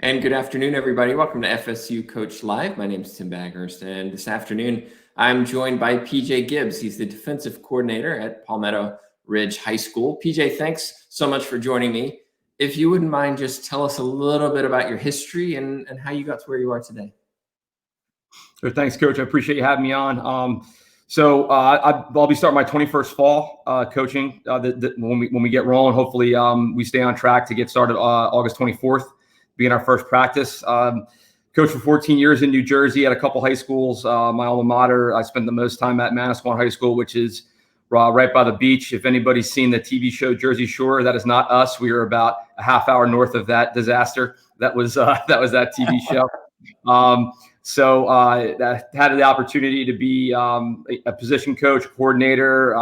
And good afternoon, everybody. Welcome to FSU Coach Live. My name is Tim Baghurst, and this afternoon I'm joined by PJ Gibbs. He's the defensive coordinator at Palmetto Ridge High School. PJ, thanks so much for joining me. If you wouldn't mind, just tell us a little bit about your history and how you got to where you are today. Sure, thanks, Coach. I appreciate you having me on. I'll be starting my 21st fall coaching when we get rolling. Hopefully, we stay on track to get started August 24th, being our first practice. Coached for 14 years in New Jersey at a couple high schools. My alma mater, I spent the most time at Manasquan High School, which is right by the beach. If anybody's seen the TV show Jersey Shore, that is not us. We are about a half hour north of that disaster. That was that TV show. I had the opportunity to be a position coach, coordinator,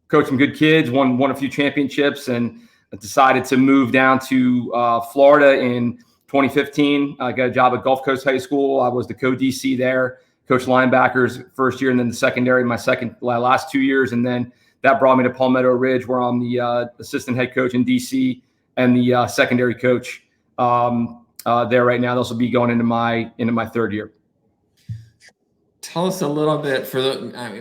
coach some good kids, won a few championships, and decided to move down to Florida in 2015. I got a job at Gulf Coast High School. I was the co-DC there, coached linebackers first year, and then the secondary my last 2 years. And then that brought me to Palmetto Ridge, where I'm the assistant head coach in DC and the secondary coach there right now. This will be going into my third year. Tell us a little bit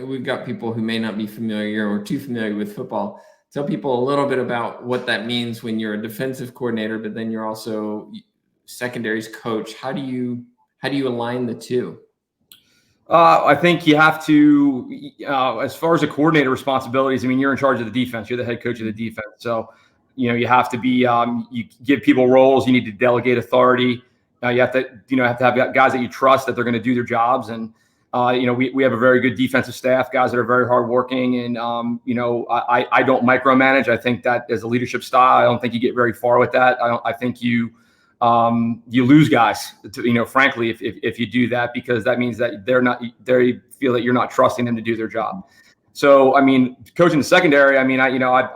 we've got people who may not be familiar or too familiar with football. Tell people a little bit about what that means when you're a defensive coordinator, but then you're also secondaries coach. How do you align the two? I think you have to, as far as the coordinator responsibilities, I mean, you're in charge of the defense. You're the head coach of the defense. So, you have to be, you give people roles. You need to delegate authority. You have to have guys that you trust that they're going to do their jobs. And, we have a very good defensive staff, guys that are very hardworking. And, I don't micromanage. I think that is a leadership style. I don't think you get very far with that. I think you lose guys, frankly, if you do that, because that means that they feel that you're not trusting them to do their job. So, I mean, coaching the secondary, I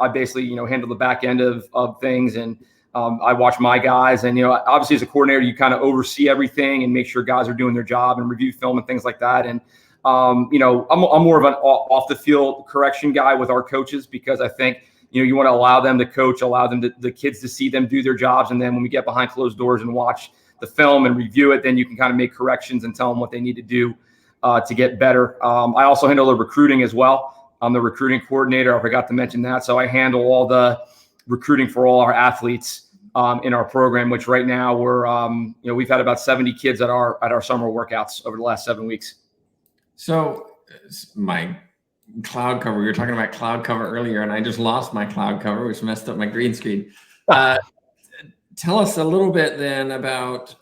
basically, handle the back end of things, and I watch my guys, and, obviously as a coordinator, you kind of oversee everything and make sure guys are doing their job and review film and things like that. And, I'm more of an off the field correction guy with our coaches, because I think, you want to allow them to coach, allow them the kids to see them do their jobs. And then when we get behind closed doors and watch the film and review it, then you can kind of make corrections and tell them what they need to do to get better. I also handle the recruiting as well. I'm the recruiting coordinator. I forgot to mention that. So I handle all the recruiting for all our athletes in our program, which right now we've had about 70 kids at our summer workouts over the last 7 weeks. So my cloud cover, we were talking about cloud cover earlier, and I just lost my cloud cover, which messed up my green screen. Tell us a little bit then about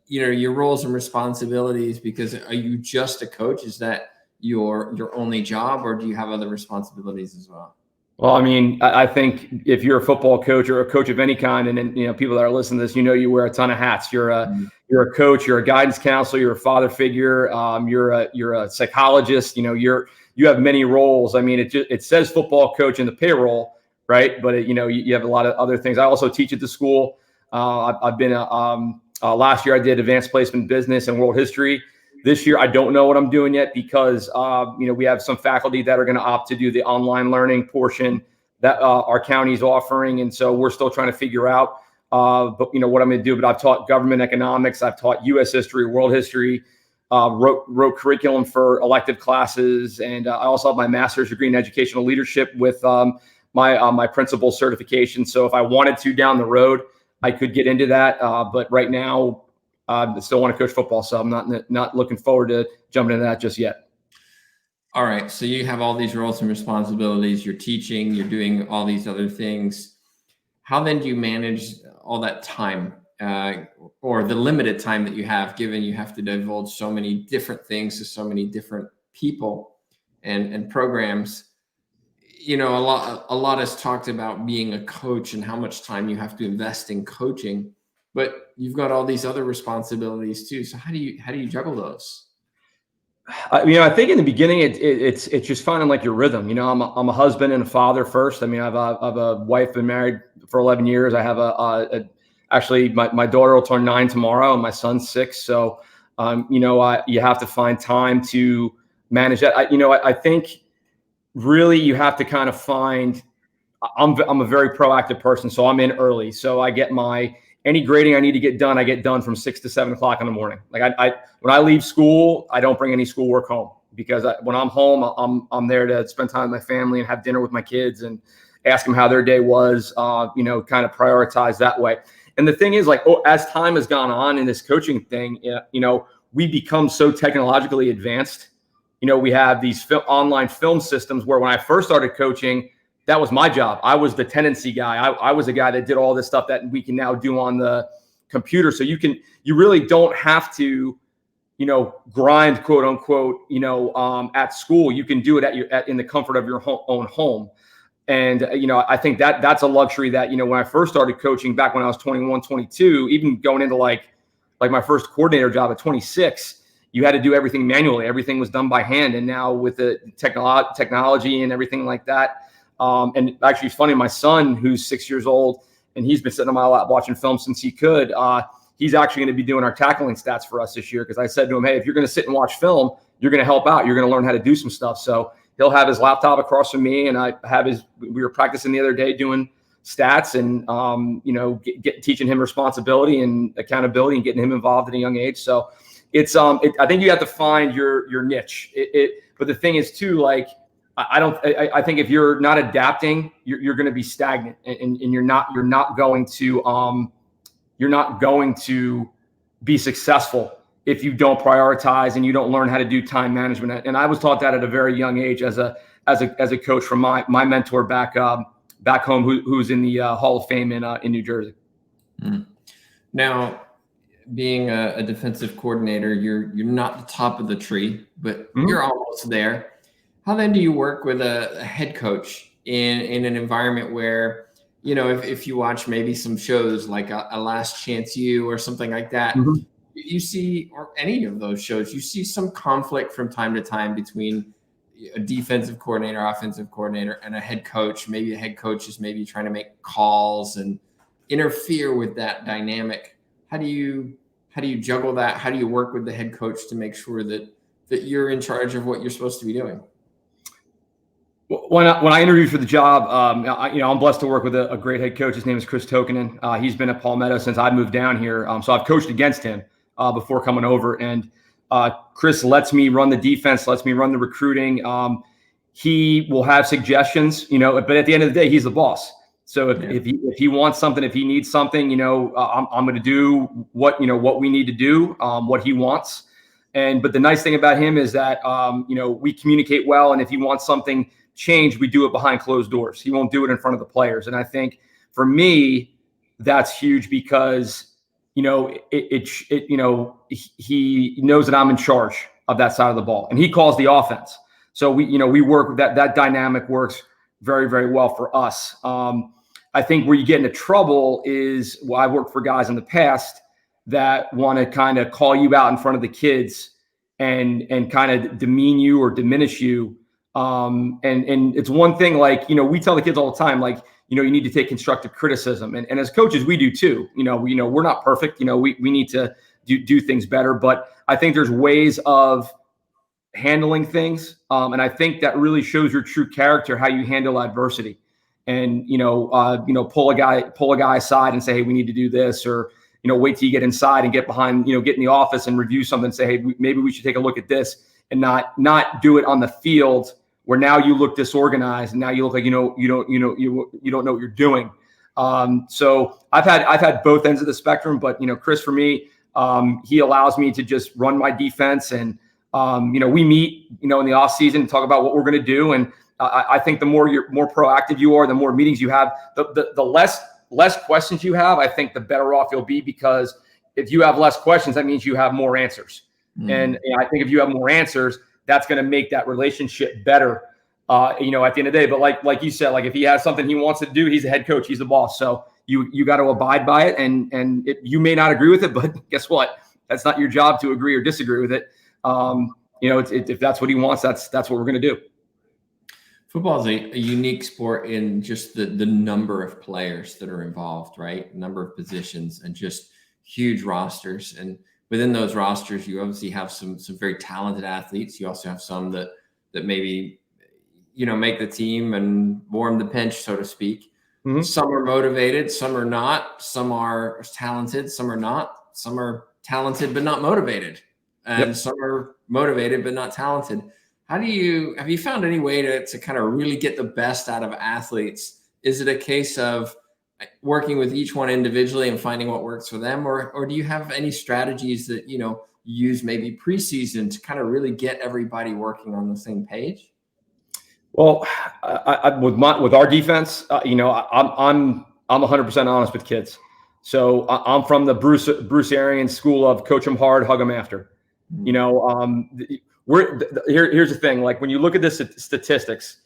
your roles and responsibilities, because are you just a coach? Is that your only job, or do you have other responsibilities as well? Well, I think if you're a football coach or a coach of any kind, and then, people that are listening to this, you wear a ton of hats. You're a coach, you're a guidance counselor, you're a father figure, you're a psychologist. You have many roles. It says football coach in the payroll, right? But you have a lot of other things. I also teach at the school. I've been last year I did advanced placement business and world history. This year, I don't know what I'm doing yet, because, we have some faculty that are going to opt to do the online learning portion that our county's offering. And so we're still trying to figure out, what I'm going to do. But I've taught government economics. I've taught U.S. history, world history, wrote curriculum for elective classes. And I also have my master's degree in educational leadership with my principal certification. So if I wanted to down the road, I could get into that. But right now, I still want to coach football, so I'm not looking forward to jumping into that just yet. All right. So you have all these roles and responsibilities. You're teaching, you're doing all these other things. How then do you manage all that time, or the limited time that you have, given you have to divulge so many different things to so many different people and programs? A lot is talked about being a coach and how much time you have to invest in coaching. But you've got all these other responsibilities too. So how do you juggle those? I think in the beginning it's just finding like your rhythm. I'm a husband and a father first. I have a wife, been married for 11 years. I have actually my daughter will turn 9 tomorrow, and my son's 6. So you have to find time to manage that. I think really you have to kind of find. I'm a very proactive person, so I'm in early. So I get my any grading I need to get done, I get done from 6 to 7 o'clock in the morning. Like when I leave school, I don't bring any schoolwork home, because when I'm home, I'm there to spend time with my family and have dinner with my kids and ask them how their day was, kind of prioritize that way. And the thing is, like, as time has gone on in this coaching thing, we become so technologically advanced. We have these online film systems where when I first started coaching, that was my job. I was the tendency guy. I was a guy that did all this stuff that we can now do on the computer. So you really don't have to, grind, quote unquote, at school. You can do it in the comfort of your own home. And, I think that's a luxury that, when I first started coaching back when I was 21, 22, even going into like my first coordinator job at 26, you had to do everything manually. Everything was done by hand. And now with the technology and everything like that, and actually it's funny, my son, who's 6 years old, and he's been sitting on my lap watching film since he could, he's actually going to be doing our tackling stats for us this year. Because I said to him, hey, if you're going to sit and watch film, you're going to help out. You're going to learn how to do some stuff. So he'll have his laptop across from me, and we were practicing the other day doing stats and, teaching him responsibility and accountability and getting him involved at a young age. So it's, I think you have to find your niche. But the thing is too, like, I think if you're not adapting, you're going to be stagnant, and you're not going to be successsul if you don't prioritize and you don't learn how to do time management. And I was taught that at a very young age as a coach from my mentor back home, who's in the Hall of Fame in New Jersey. Mm. Now, being a defensive coordinator, you're not the top of the tree, but you're almost there. How then do you work with a head coach in an environment where, if you watch maybe some shows like a Last Chance U or something like that, you see, or any of those shows, you see some conflict from time to time between a defensive coordinator, offensive coordinator, and a head coach. Maybe a head coach is maybe trying to make calls and interfere with that dynamic. How do you juggle that? How do you work with the head coach to make sure that you're in charge of what you're supposed to be doing? When I interviewed for the job, I'm blessed to work with a great head coach. His name is Chris Tokinen. He's been at Palmetto since I moved down here. So I've coached against him before coming over. And Chris lets me run the defense, lets me run the recruiting. He will have suggestions, but at the end of the day, he's the boss. So if he wants something, if he needs something, I'm going to do what we need to do, what he wants. But the nice thing about him is that, we communicate well. And if he wants something changed, we do it behind closed doors. He won't do it in front of the players. And I think for me, that's huge because, he knows that I'm in charge of that side of the ball, and he calls the offense. So we work that dynamic works very, very well for us. I think where you get into trouble is, I've worked for guys in the past that want to kind of call you out in front of the kids and kind of demean you or diminish you. And it's one thing, like, we tell the kids all the time, like, you need to take constructive criticism. And as coaches, we do too. We're not perfect. We need to do things better. But I think there's ways of handling things. And I think that really shows your true character, how you handle adversity. And, pull a guy aside and say, hey, we need to do this, or, wait till you get inside and get behind, get in the office and review something and say, hey, maybe we should take a look at this, and not do it on the field where now you look disorganized and now you look like, you don't know what you're doing. So I've had both ends of the spectrum, but, Chris, for me, he allows me to just run my defense, and, we meet, in the off season and talk about what we're going to do. And I think the more proactive you are, the more meetings you have, the less questions you have, I think the better off you'll be, because if you have less questions, that means you have more answers. And I think if you have more answers, that's going to make that relationship better, at the end of the day. But like you said, like, if he has something he wants to do, he's the head coach, he's the boss. So you got to abide by it. And you may not agree with it, but guess what? That's not your job to agree or disagree with it. If that's what he wants, that's what we're going to do. Football is a unique sport in just the number of players that are involved, right? Number of positions, and just huge rosters. And within those rosters, you obviously have some very talented athletes. You also have some that maybe, make the team and warm the bench, so to speak. Mhm. Some are motivated, some are not. Some are talented, some are not. Some are talented but not motivated, and Yep. some are motivated but not talented. Have you found any way to kind of really get the best out of athletes? Is it a case of working with each one individually and finding what works for them, or do you have any strategies that you use maybe preseason to kind of really get everybody working on the same page? Well, with our defense, I'm 100% honest with kids. So I'm from the Bruce Arians school of coach them hard, hug them after. You know, here's the thing. Like when you look at the statistics,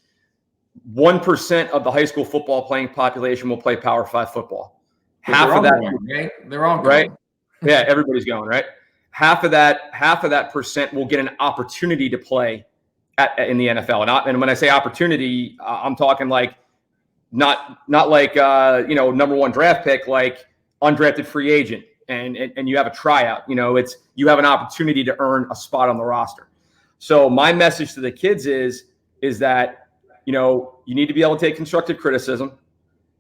1% of the high school football playing population will play Power 5 football. Half of that, right? They're all right? going. Yeah, everybody's going, right? Half of that percent will get an opportunity to play in the NFL. And when I say opportunity, I'm talking like not like number one draft pick, like undrafted free agent, and you have a tryout. You have an opportunity to earn a spot on the roster. So my message to the kids is that you need to be able to take constructive criticism.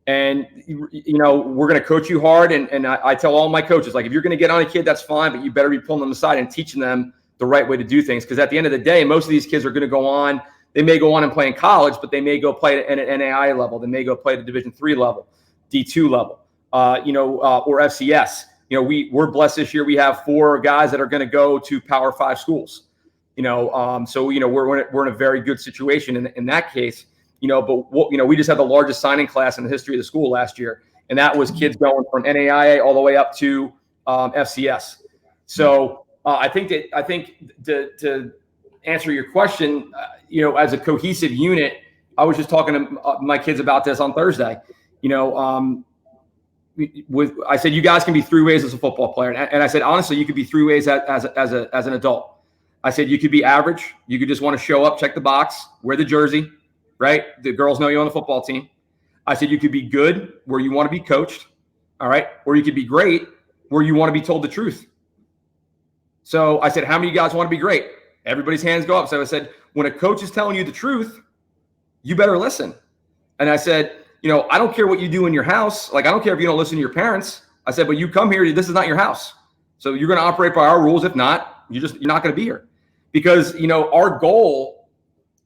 And, we're going to coach you hard. And I tell all my coaches, like, if you're going to get on a kid, that's fine, but you better be pulling them aside and teaching them the right way to do things. Because at the end of the day, most of these kids are going to go on. They may go on and play in college, but they may go play at an NAI level. They may go play at a Division III level, D2 level, or FCS. We're blessed this year. We have 4 guys that are going to go to Power 5 schools. So we're in a very good situation in that case. We just had the largest signing class in the history of the school last year, and that was kids going from NAIA all the way up to FCS. So I think to answer your question, as a cohesive unit, I was just talking to my kids about this on Thursday. I said, you guys can be 3 ways as a football player, and I said, honestly, you could be 3 ways as an adult. I said, you could be average. You could just want to show up, check the box, wear the jersey. Right? The girls know you on the football team. I said, you could be good where you want to be coached. All right. Or you could be great where you want to be told the truth. So I said, how many of you guys want to be great? Everybody's hands go up. So I said, when a coach is telling you the truth, you better listen. And I said, I don't care what you do in your house. Like, I don't care if you don't listen to your parents. I said, but you come here, this is not your house. So you're going to operate by our rules. If not, you're not going to be here. Because, our goal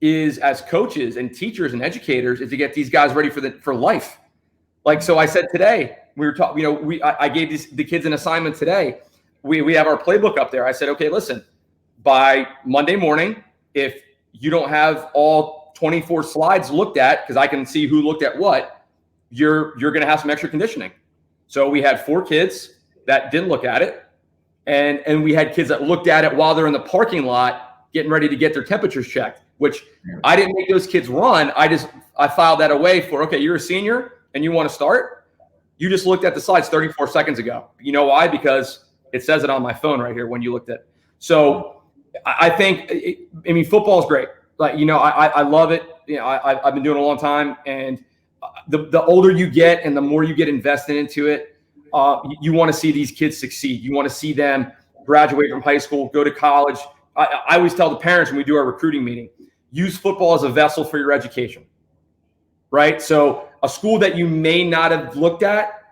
is, as coaches and teachers and educators, is to get these guys ready for life. Like, so I said today, we were talking, I gave the kids an assignment today. We have our playbook up there. I said, okay, listen, by Monday morning, if you don't have all 24 slides looked at, because I can see who looked at what, you're going to have some extra conditioning. So we had 4 kids that didn't look at it. And we had kids that looked at it while they're in the parking lot getting ready to get their temperatures checked, which I didn't make those kids run. I filed that away for, okay, you're a senior and you want to start. You just looked at the slides 34 seconds ago. You know why? Because it says it on my phone right here when you looked at it. So I think, football is great. Like, I love it. I've been doing it a long time. And the older you get and the more you get invested into it, you want to see these kids succeed. You want to see them graduate from high school, go to college. I always tell the parents when we do our recruiting meeting, use football as a vessel for your education, right? So a school that you may not have looked at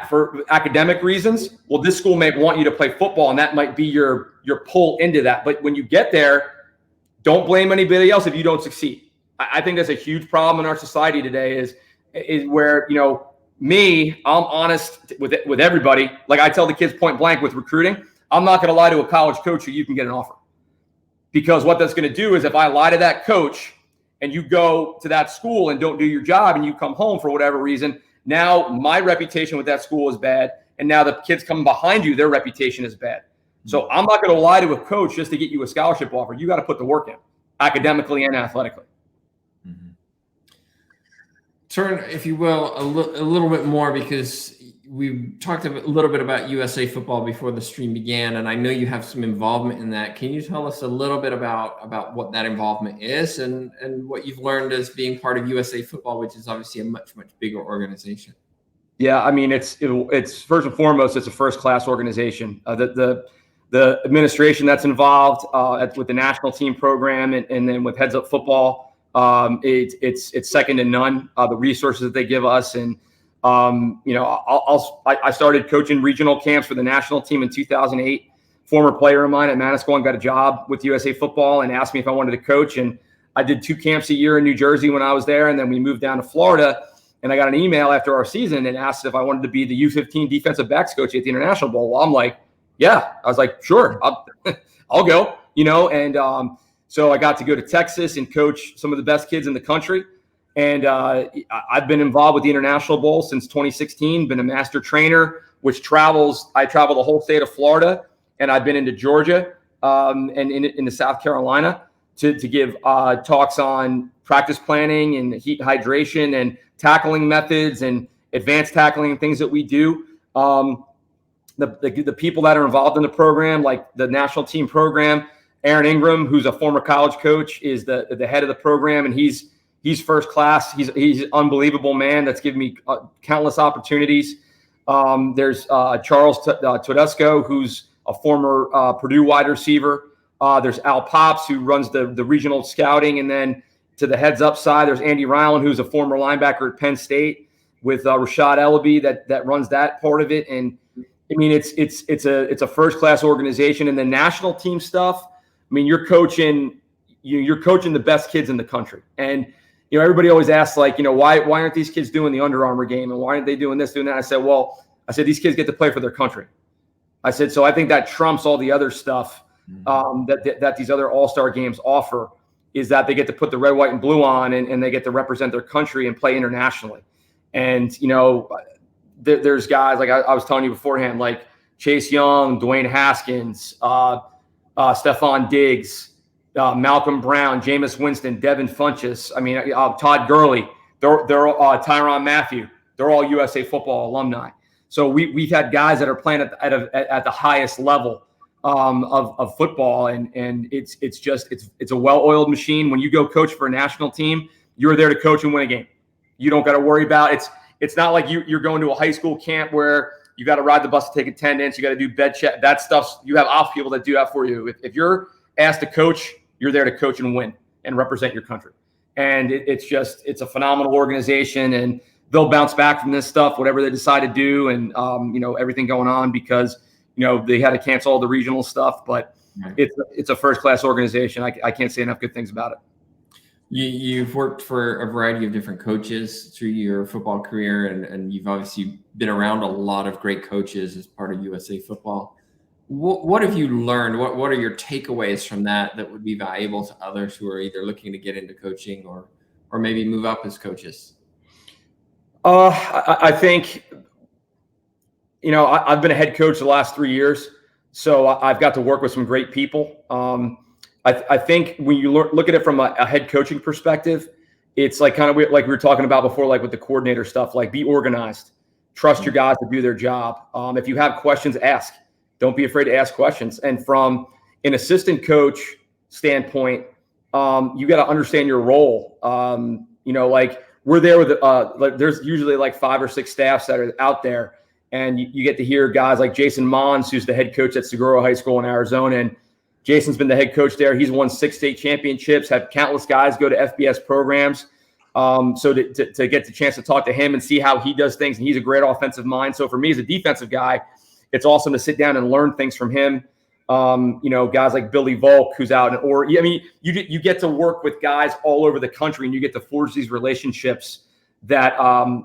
for academic reasons, well, this school may want you to play football, and that might be your pull into that. But when you get there, don't blame anybody else if you don't succeed. I think that's a huge problem in our society today is where, I'm honest with everybody. Like I tell the kids point blank with recruiting, I'm not going to lie to a college coach who you can get an offer. Because what that's going to do is if I lie to that coach and you go to that school and don't do your job and you come home for whatever reason, now my reputation with that school is bad. And now the kids coming behind you, their reputation is bad. So I'm not going to lie to a coach just to get you a scholarship offer. You got to put the work in academically and athletically. Mm-hmm. Turn, if you will, a little bit more, because we talked a little bit about USA football before the stream began, and I know you have some involvement in that. Can you tell us a little bit about what that involvement is and what you've learned as being part of USA football, which is obviously a much, much bigger organization? Yeah, it's first and foremost, it's a first-class organization. The administration that's involved with the national team program and then with Heads Up Football, It's second to none. The resources that they give us, and I started coaching regional camps for the national team in 2008. Former player of mine at Manasquan got a job with USA Football and asked me if I wanted to coach, and I did 2 camps a year in New Jersey when I was there, and then we moved down to Florida. And I got an email after our season and asked if I wanted to be the U15 defensive backs coach at the International Bowl. Well, I'm like, yeah. I was like, sure, I'll go. And so I got to go to Texas and coach some of the best kids in the country. And I've been involved with the International Bowl since 2016, been a master trainer, which I travel the whole state of Florida, and I've been into Georgia and into South Carolina to give talks on practice planning and heat hydration and tackling methods and advanced tackling and things that we do. The people that are involved in the program, like the national team program, Aaron Ingram, who's a former college coach, is the head of the program, and he's first class. He's an unbelievable man that's given me countless opportunities. There's Charles Tedesco, who's a former Purdue wide receiver. There's Al Pops, who runs the regional scouting, and then to the heads up side, there's Andy Ryland, who's a former linebacker at Penn State, with Rashad Ellaby that runs that part of it. And I mean, it's a first class organization. And the national team stuff, I mean, you're coaching the best kids in the country. And everybody always asks, like, why aren't these kids doing the Under Armour game, and why aren't they doing this, doing that? I said, these kids get to play for their country. I said, so I think that trumps all the other stuff that these other all-star games offer, is that they get to put the red, white, and blue on, and they get to represent their country and play internationally. And, there's guys, like I was telling you beforehand, like Chase Young, Dwayne Haskins, Stephon Diggs, Malcolm Brown, Jameis Winston, Devin Funchess. I mean, Todd Gurley, they're Tyrann Mathieu. They're all USA Football alumni. So we've had guys that are playing at the highest level of football, and it's a well-oiled machine. When you go coach for a national team, you're there to coach and win a game. You don't got to worry about it's not like you're going to a high school camp where you got to ride the bus to take attendance. You got to do bed check. That stuff, you have off people that do that for you. If you're asked to coach, you're there to coach and win and represent your country. And it's a phenomenal organization, and they'll bounce back from this stuff, whatever they decide to do, and everything going on, because they had to cancel all the regional stuff. But right. It's a first class organization. I can't say enough good things about it. You've worked for a variety of different coaches through your football career, and you've obviously been around a lot of great coaches as part of USA Football. What have you learned? What are your takeaways from that would be valuable to others who are either looking to get into coaching or maybe move up as coaches? I think, I've been a head coach the last 3 years, so I've got to work with some great people. I think when you look at it from a head coaching perspective, it's like kind of like we were talking about before, like with the coordinator stuff, like be organized, trust your guys to do their job. If you have questions, ask. Don't be afraid to ask questions. And from an assistant coach standpoint, you got to understand your role. Like we're there with, like there's usually like 5 or 6 staffs that are out there, and you get to hear guys like Jason Mons, who's the head coach at Seguro High School in Arizona. And Jason's been the head coach there. He's won 6 state championships, had countless guys go to FBS programs. So to get the chance to talk to him and see how he does things, and he's a great offensive mind. So for me as a defensive guy, it's awesome to sit down and learn things from him. Guys like Billy Volk, who's out you get to work with guys all over the country, and you get to forge these relationships that are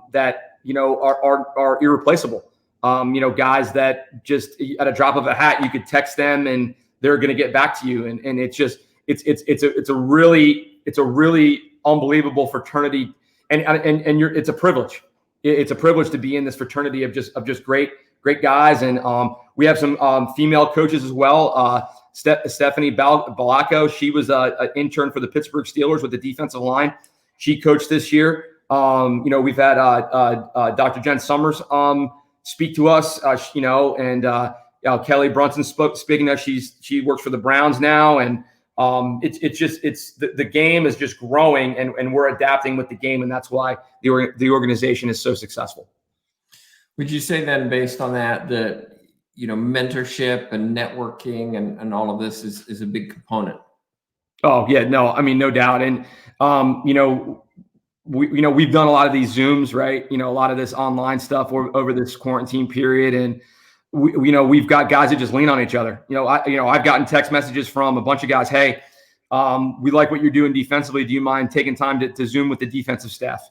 irreplaceable. Guys that just at a drop of a hat, you could text them and they're going to get back to you. And it's a really unbelievable fraternity. And it's a privilege. It's a privilege to be in this fraternity of just great guys. And we have some female coaches as well. Stephanie Balacco, she was an intern for the Pittsburgh Steelers with the defensive line. She coached this year. We've had Dr. Jen Summers speak to us, Kelly Brunson speaking that she works for the Browns now. And the game is just growing, and we're adapting with the game. And that's why the organization is so successful. Would you say then, based on that mentorship and networking and all of this is a big component? Oh yeah, no, I mean, no doubt. And, you know, we've done a lot of these Zooms, right? You know, a lot of this online stuff over this quarantine period. And we've got guys that just lean on each other. I've gotten text messages from a bunch of guys. Hey, we like what you're doing defensively. Do you mind taking time to Zoom with the defensive staff?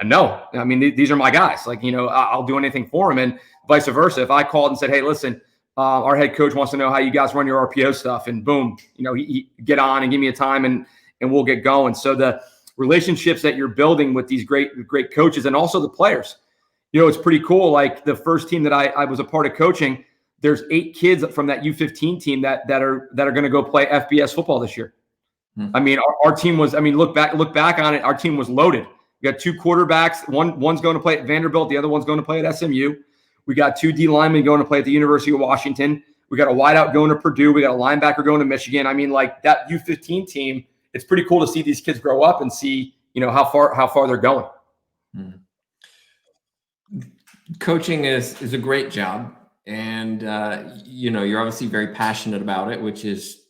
No, I mean, these are my guys. Like, I'll do anything for them, and vice versa. If I called and said, hey, listen, our head coach wants to know how you guys run your RPO stuff, and boom, he get on and give me a time, and we'll get going. So the relationships that you're building with these great coaches, and also the players, it's pretty cool. Like the first team that I was a part of coaching, there's 8 kids from that U15 team that are going to go play FBS football this year. I mean, our team was, look back on it. Our team was loaded. We got 2 quarterbacks. One's going to play at Vanderbilt. The other one's going to play at SMU. We got 2 D linemen going to play at the University of Washington. We got a wideout going to Purdue. We got a linebacker going to Michigan. I mean, like that U15 team, it's pretty cool to see these kids grow up and see, how far they're going. Coaching is a great job. And, you're obviously very passionate about it, which is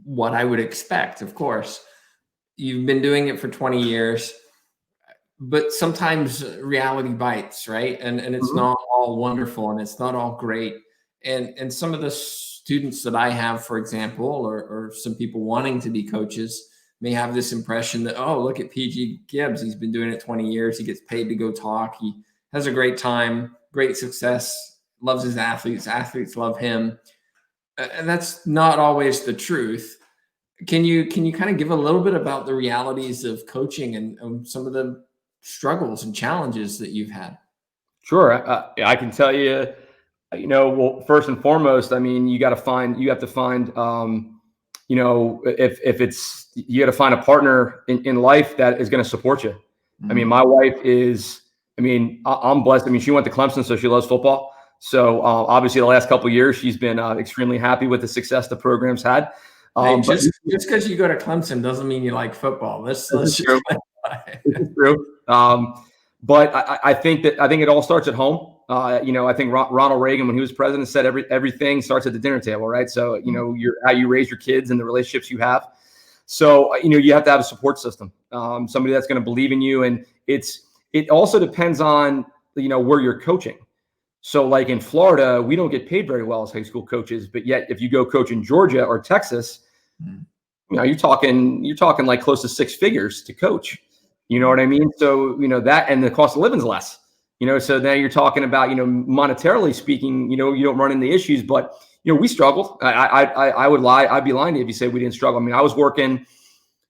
what I would expect, of course. You've been doing it for 20 years. But sometimes reality bites, right? And it's not all wonderful, and it's not all great. And some of the students that I have, for example, or some people wanting to be coaches may have this impression that, oh, look at PG Gibbs. He's been doing it 20 years. He gets paid to go talk. He has a great time, great success, loves his athletes. Athletes love him. And that's not always the truth. Can you kind of give a little bit about the realities of coaching and some of the struggles and challenges that you've had? Sure. I can tell you, well, first and foremost, I mean, you have to find, if it's, you got to find a partner in life that is going to support you. I mean, my wife is, I'm blessed. I mean, she went to Clemson, so she loves football. So obviously the last couple of years, she's been extremely happy with the success the program's had. Hey, just because you go to Clemson doesn't mean you like football. Let's true. This is true. But I think it all starts at home. I think Ronald Reagan, when he was president, said everything starts at the dinner table, right? So, how you raise your kids and the relationships you have. So, you have to have a support system, somebody that's going to believe in you. And it also depends on, where you're coaching. So like in Florida, we don't get paid very well as high school coaches, but yet if you go coach in Georgia or Texas, you're talking like close to 6 figures to coach. You know what I mean? So, that, and the cost of living is less, so now you're talking about, monetarily speaking, you don't run into issues, but, we struggled. I would lie. I'd be lying to you if you say we didn't struggle. I mean, I was working,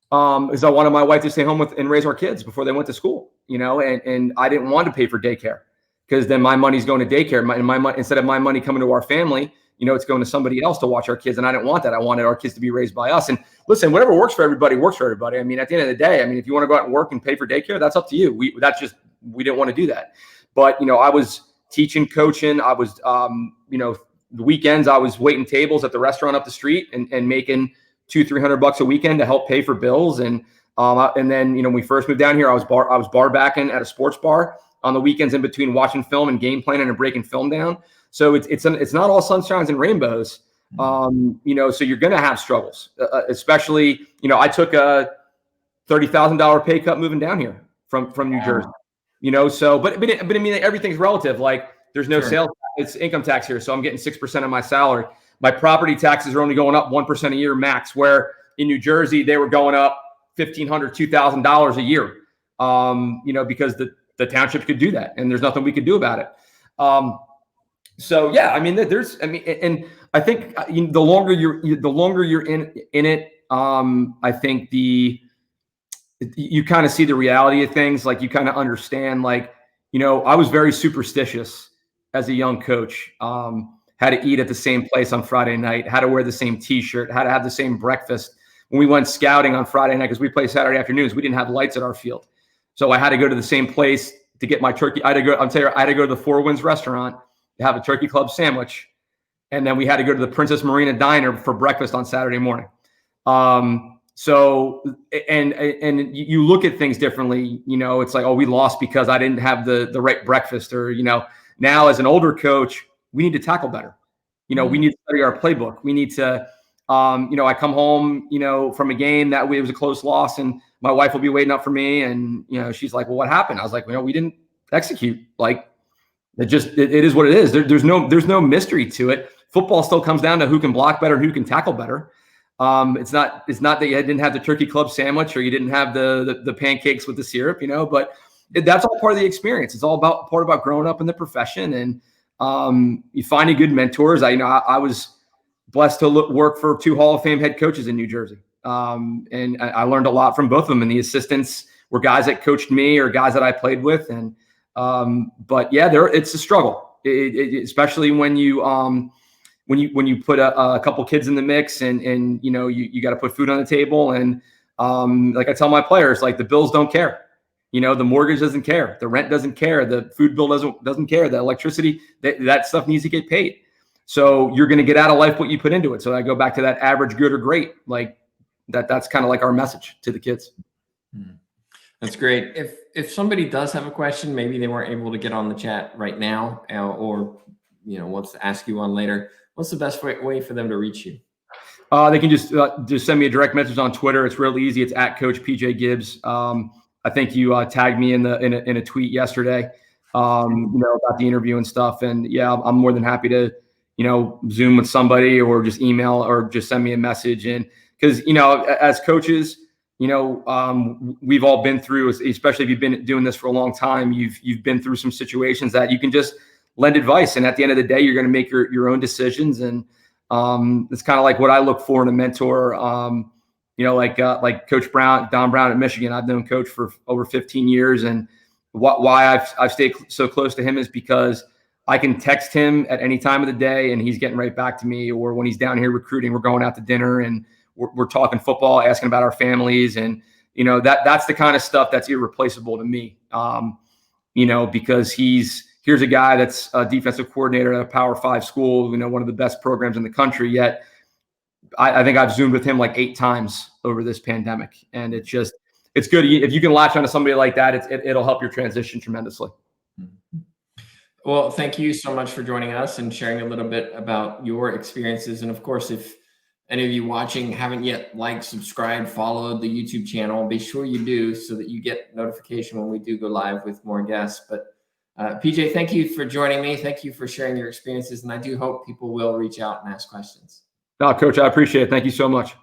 because I wanted my wife to stay home and raise our kids before they went to school, and I didn't want to pay for daycare because then my money's going to daycare. My money, instead of my money coming to our family, it's going to somebody else to watch our kids. And I didn't want that. I wanted our kids to be raised by us. And listen, whatever works for everybody works for everybody. I mean, at the end of the day, if you want to go out and work and pay for daycare, that's up to you. We didn't want to do that. But, I was teaching, coaching. I was, the weekends, I was waiting tables at the restaurant up the street and making $200-300 a weekend to help pay for bills. And then, when we first moved down here, I was bar backing at a sports bar on the weekends in between watching film and game planning and breaking film down. So it's not all sunshines and rainbows. So you're going to have struggles, especially, I took a $30,000 pay cut moving down here from New Jersey, so, but everything's relative. Like there's no sales, it's income tax here. So I'm getting 6% of my salary. My property taxes are only going up 1% a year max, where in New Jersey, they were going up $1,500, $2,000 a year, because the township could do that and there's nothing we could do about it. So yeah, and I think the longer you're in it, I think you kind of see the reality of things. Like you kind of understand, like, I was very superstitious as a young coach. Had to eat at the same place on Friday night, had to wear the same T-shirt, had to have the same breakfast. When we went scouting on Friday night, because we play Saturday afternoons, we didn't have lights at our field. So I had to go to the same place to get my turkey. I had to go to the Four Winds restaurant to have a turkey club sandwich. And then we had to go to the Princess Marina Diner for breakfast on Saturday morning. So, and you look at things differently, it's like, oh, we lost because I didn't have the right breakfast, or, now as an older coach, we need to tackle better. We need to study our playbook. We need to, I come home, from a game that it was a close loss, and my wife will be waiting up for me, and she's like, "Well, what happened?" I was like, "We didn't execute. Like, it is what it is. There's no mystery to it. Football still comes down to who can block better and who can tackle better. It's not that you didn't have the turkey club sandwich or you didn't have the pancakes with the syrup, but that's all part of the experience. It's all part about growing up in the profession, and you finding good mentors. I was blessed to work for 2 Hall of Fame head coaches in New Jersey, and I learned a lot from both of them. And the assistants were guys that coached me or guys that I played with, and but yeah, it's a struggle, especially when you put a couple kids in the mix, and you got to put food on the table, and like I tell my players, like, the bills don't care. The mortgage doesn't care, the rent doesn't care, the food bill doesn't care, the electricity, that stuff needs to get paid. So you're going to get out of life what you put into it. So I go back to that average, good, or great. Like that's kind of like our message to the kids. That's great. If somebody does have a question, maybe they weren't able to get on the chat right now, or wants to ask you one later, what's the best way for them to reach you? They can just send me a direct message on Twitter. It's real easy. It's at Coach PJ Gibbs. I think you tagged me in a tweet yesterday, about the interview and stuff. And yeah, I'm more than happy to, Zoom with somebody, or just email, or just send me a message. And because, as coaches, we've all been through, especially if you've been doing this for a long time, you've been through some situations that you can just lend advice. And at the end of the day, you're going to make your own decisions. And it's kind of like what I look for in a mentor. Like Coach Don Brown at Michigan. I've known Coach for over 15 years. And why I've stayed so close to him is because I can text him at any time of the day and he's getting right back to me. Or when he's down here recruiting, we're going out to dinner and we're talking football, asking about our families. And, that's the kind of stuff that's irreplaceable to me, because here's a guy that's a defensive coordinator at a Power 5 school, one of the best programs in the country. Yet I think I've Zoomed with him like 8 times over this pandemic. And it's good. If you can latch onto somebody like that, it'll help your transition tremendously. Well, thank you so much for joining us and sharing a little bit about your experiences. And of course, if any of you watching haven't yet liked, subscribed, followed the YouTube channel, be sure you do so that you get notification when we do go live with more guests. But PJ, thank you for joining me. Thank you for sharing your experiences. And I do hope people will reach out and ask questions. No, Coach, I appreciate it. Thank you so much.